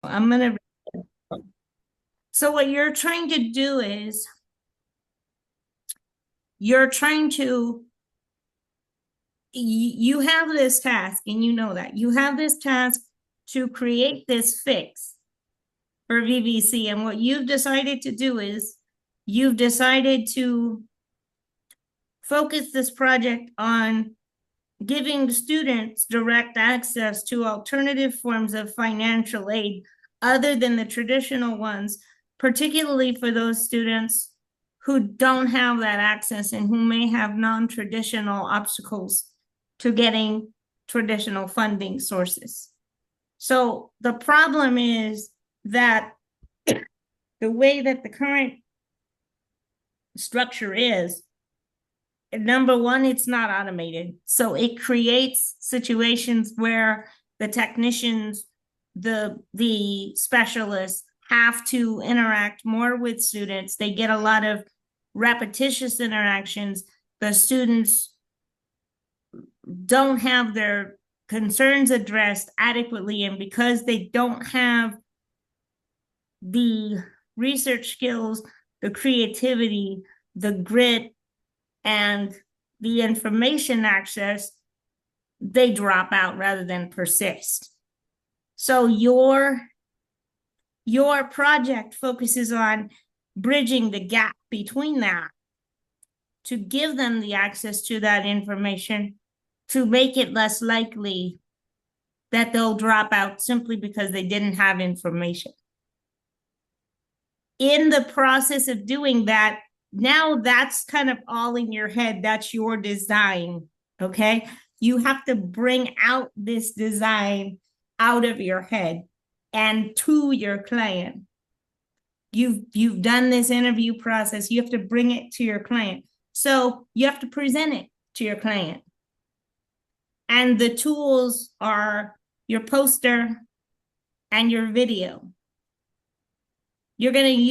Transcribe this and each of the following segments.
I'm going to. So what you're trying to do is you're trying to, you have this task, and you know that you have this task to create this fix for VVC. And what you've decided to do is you've decided to focus this project on giving students direct access to alternative forms of financial aid other than the traditional ones, particularly for those students who don't have that access and who may have non-traditional obstacles to getting traditional funding sources. So the problem is that the way that the current structure is, number one, it's not automated. So it creates situations where the technicians, the specialists have to interact more with students. They get a lot of repetitious interactions. The students don't have their concerns addressed adequately. And because they don't have the research skills, the creativity, the grit, and the information access, they drop out rather than persist. So your project focuses on bridging the gap between that to give them the access to that information, to make it less likely that they'll drop out simply because they didn't have information. In the process of doing that, now that's kind of all in your head. That's your design, okay? You have to bring out this design out of your head and to your client. You've done this interview process. You have to bring it to your client. So you have to present it to your client. And the tools are your poster and your video. You're going to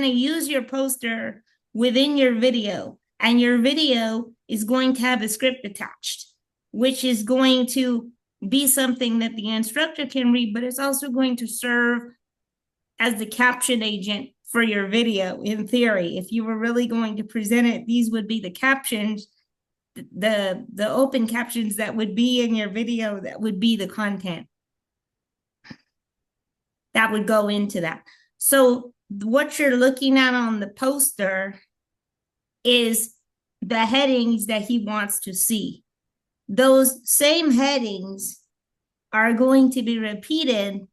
use your poster within your video, and your video is going to have a script attached, which is going to be something that the instructor can read, but it's also going to serve as the caption agent for your video. In theory, if you were really going to present it, these would be the captions, the open captions that would be in your video, that would be the content that would go into that. So what you're looking at on the poster is the headings that he wants to see. Those same headings are going to be repeated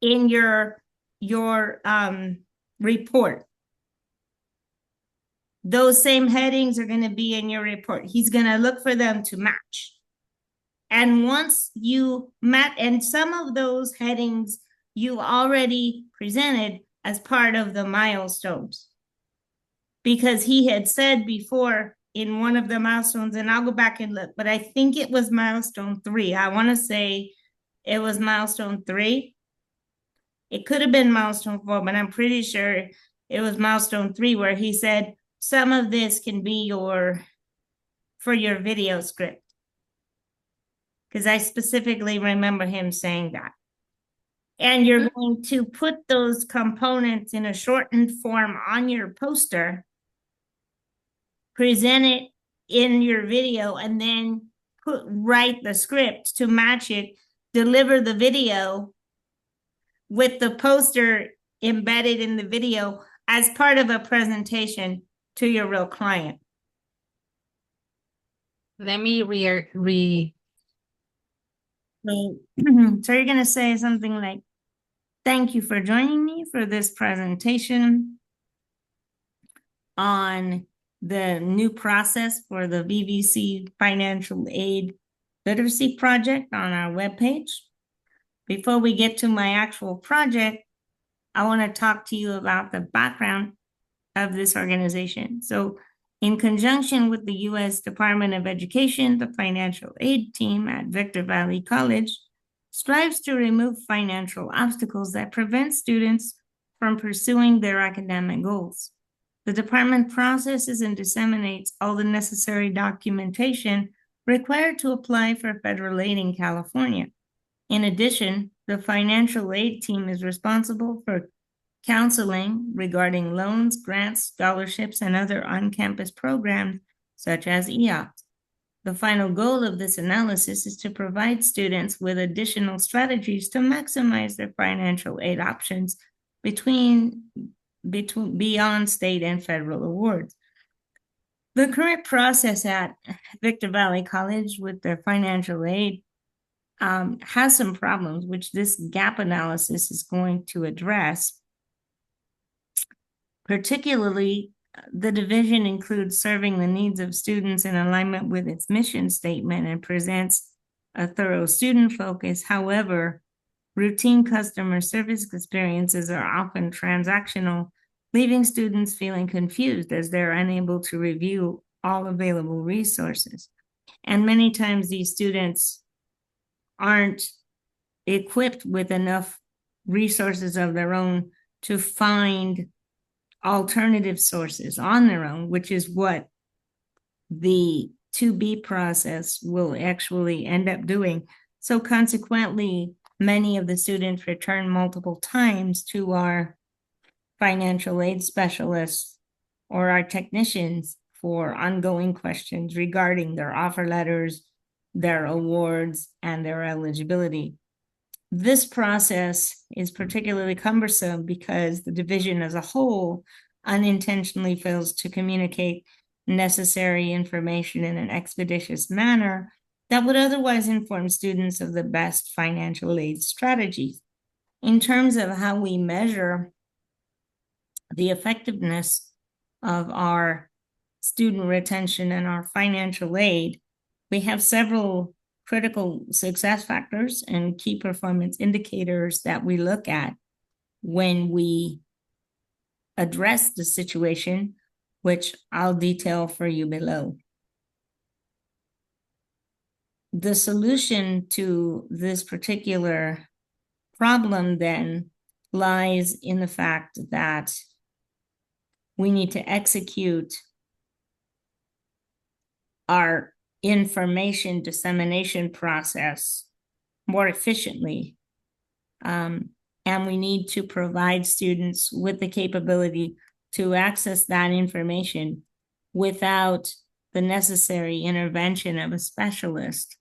in your report. Those same headings are going to be in your report. He's going to look for them to match. And once you match, and some of those headings you already presented as part of the milestones, because he had said before in one of the milestones, and I'll go back and look, but I think it was milestone 3. I want to say it was milestone 3. It could have been milestone 4, but I'm pretty sure it was milestone 3, where he said some of this can be for your video script. Because I specifically remember him saying that. And you're going to put those components in a shortened form on your poster, present it in your video, and then write the script to match it, deliver the video with the poster embedded in the video as part of a presentation to your real client. Let me So you're going to say something like, thank you for joining me for this presentation on the new process for the VVC Financial Aid Literacy Project on our webpage. Before we get to my actual project, I want to talk to you about the background of this organization. So in conjunction with the U.S. Department of Education, the financial aid team at Victor Valley College strives to remove financial obstacles that prevent students from pursuing their academic goals. The department processes and disseminates all the necessary documentation required to apply for federal aid in California. In addition, The financial aid team is responsible for counseling regarding loans, grants, scholarships, and other on-campus programs, such as EOPS. The final goal of this analysis is to provide students with additional strategies to maximize their financial aid options beyond state and federal awards. The current process at Victor Valley College with their financial aid has some problems, which this gap analysis is going to address. Particularly, the division includes serving the needs of students in alignment with its mission statement and presents a thorough student focus. However, routine customer service experiences are often transactional, leaving students feeling confused as they're unable to review all available resources. And many times these students aren't equipped with enough resources of their own to find alternative sources on their own, which is what the 2B process will actually end up doing. So consequently, many of the students return multiple times to our financial aid specialists or our technicians for ongoing questions regarding their offer letters, their awards, and their eligibility. This process is particularly cumbersome because the division as a whole unintentionally fails to communicate necessary information in an expeditious manner that would otherwise inform students of the best financial aid strategies. In terms of how we measure the effectiveness of our student retention and our financial aid, we have several critical success factors and key performance indicators that we look at when we address the situation, which I'll detail for you below. The solution to this particular problem then lies in the fact that we need to execute our information dissemination process more efficiently. And we need to provide students with the capability to access that information without the necessary intervention of a specialist,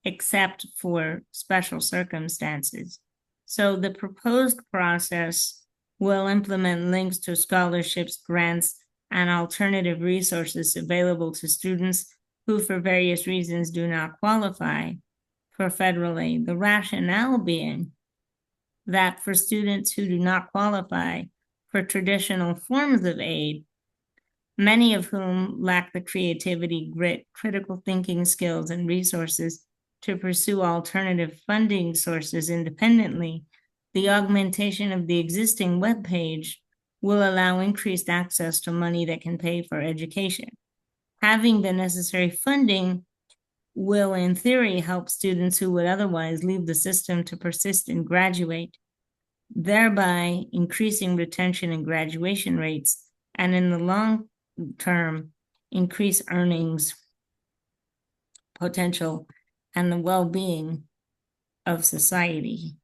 except for special circumstances. So the proposed process will implement links to scholarships, grants, and alternative resources available to students who, for various reasons, do not qualify for federal aid. The rationale being that for students who do not qualify for traditional forms of aid, many of whom lack the creativity, grit, critical thinking skills, and resources to pursue alternative funding sources independently, the augmentation of the existing web page will allow increased access to money that can pay for education. Having the necessary funding will, in theory, help students who would otherwise leave the system to persist and graduate, thereby increasing retention and graduation rates, and in the long term, increase earnings potential and the well-being of society.